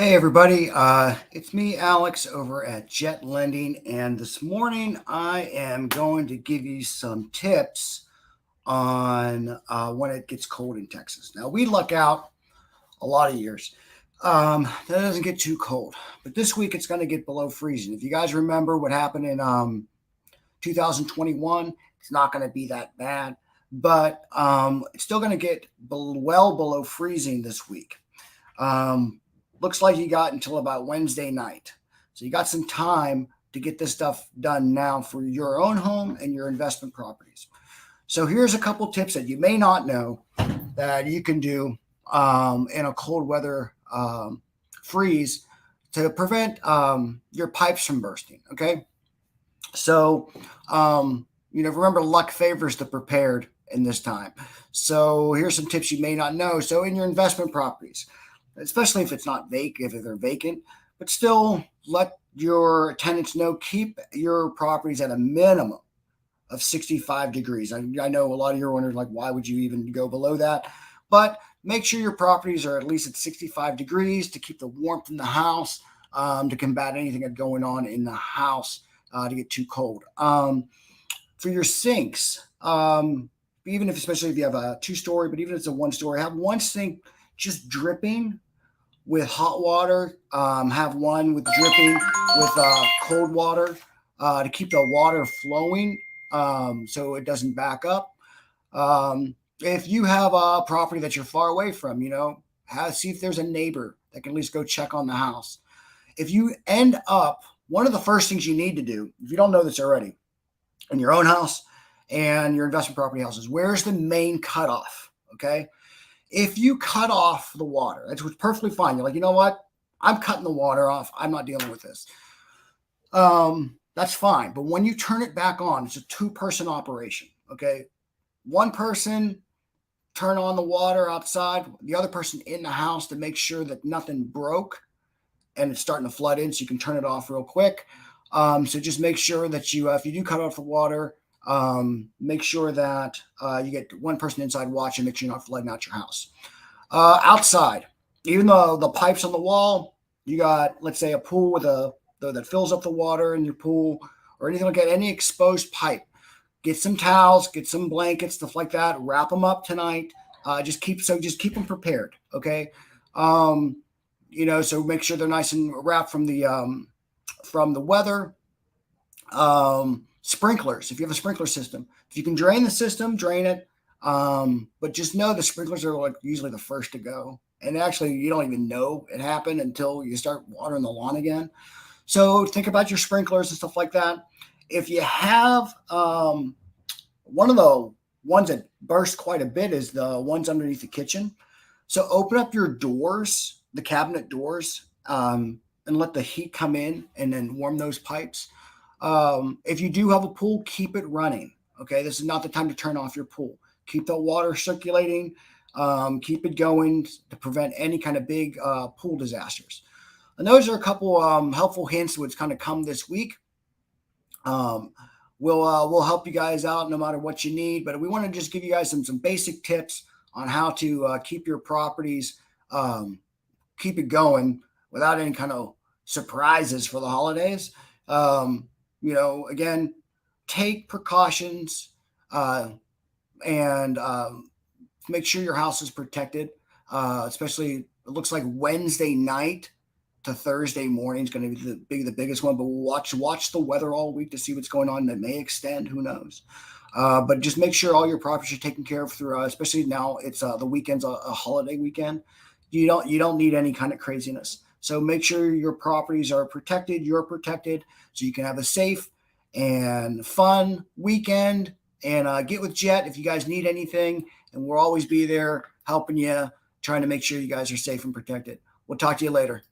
Hey everybody, it's me Alex over at Jet Lending, and this morning I am going to give you some tips on when it gets cold in Texas. Now we luck out a lot of years that it doesn't get too cold, but this week it's going to get below freezing. If you guys remember what happened in 2021, it's not going to be that bad, but it's still going to get well below freezing this week. Um, Looks like you got until about Wednesday night. So you got some time to get this stuff done now for your own home and your investment properties. So here's a couple tips that you may not know that you can do in a cold weather freeze to prevent your pipes from bursting. Okay. So, remember, luck favors the prepared in this time. So here's some tips you may not know. So in your investment properties, especially if it's not vacant, if they're vacant, but still let your tenants know, keep your properties at a minimum of 65 degrees. I know a lot of you are wondering, like, why would you even go below that? But make sure your properties are at least at 65 degrees to keep the warmth in the house, to combat anything that's going on in the house to get too cold. For your sinks, especially if you have a two-story, but even if it's a one-story, have one sink just dripping with hot water. Have one with dripping with cold water to keep the water flowing so it doesn't back up. If you have a property that you're far away from, see if there's a neighbor that can at least go check on the house. If you end up, one of the first things you need to do, if you don't know this already, in your own house and your investment property houses, where's the main cutoff? Okay. If you cut off the water, that's perfectly fine. You're like, you know what? I'm cutting the water off. I'm not dealing with this. That's fine. But when you turn it back on, it's a two-person operation. Okay. One person turn on the water outside, the other person in the house to make sure that nothing broke and it's starting to flood in, so you can turn it off real quick. So just make sure that if you do cut off the water, make sure that you get one person inside watching, make sure you're not flooding out your house. Outside, even though the pipes on the wall, you got, let's say, a pool that fills up the water in your pool or anything like that, any exposed pipe, get some towels, get some blankets, stuff like that, wrap them up tonight. Just keep them prepared. Okay. So make sure they're nice and wrapped from the weather. Sprinklers, if you have a sprinkler system, if you can drain the system, drain it. But just know the sprinklers are like usually the first to go. And actually, you don't even know it happened until you start watering the lawn again. So think about your sprinklers and stuff like that. If you have one of the ones that burst quite a bit is the ones underneath the kitchen. So open up your doors, the cabinet doors, and let the heat come in and then warm those pipes. If you do have a pool, keep it running. Okay, this is not the time to turn off your pool. Keep the water circulating. Keep it going to prevent any kind of big pool disasters. And those are a couple helpful hints which kind of come this week. We'll help you guys out no matter what you need, but we want to just give you guys some basic tips on how to keep your properties, keep it going without any kind of surprises for the holidays. Again, take precautions and make sure your house is protected. Especially, it looks like Wednesday night to Thursday morning is going to be the biggest one. But we'll watch the weather all week to see what's going on. That may extend. Who knows? But just make sure all your properties are taken care of through. Especially now, it's the weekend's a holiday weekend. You don't need any kind of craziness. So make sure your properties are protected. You're protected, so you can have a safe and fun weekend. And get with Jet if you guys need anything, and we'll always be there helping you, trying to make sure you guys are safe and protected. We'll talk to you later.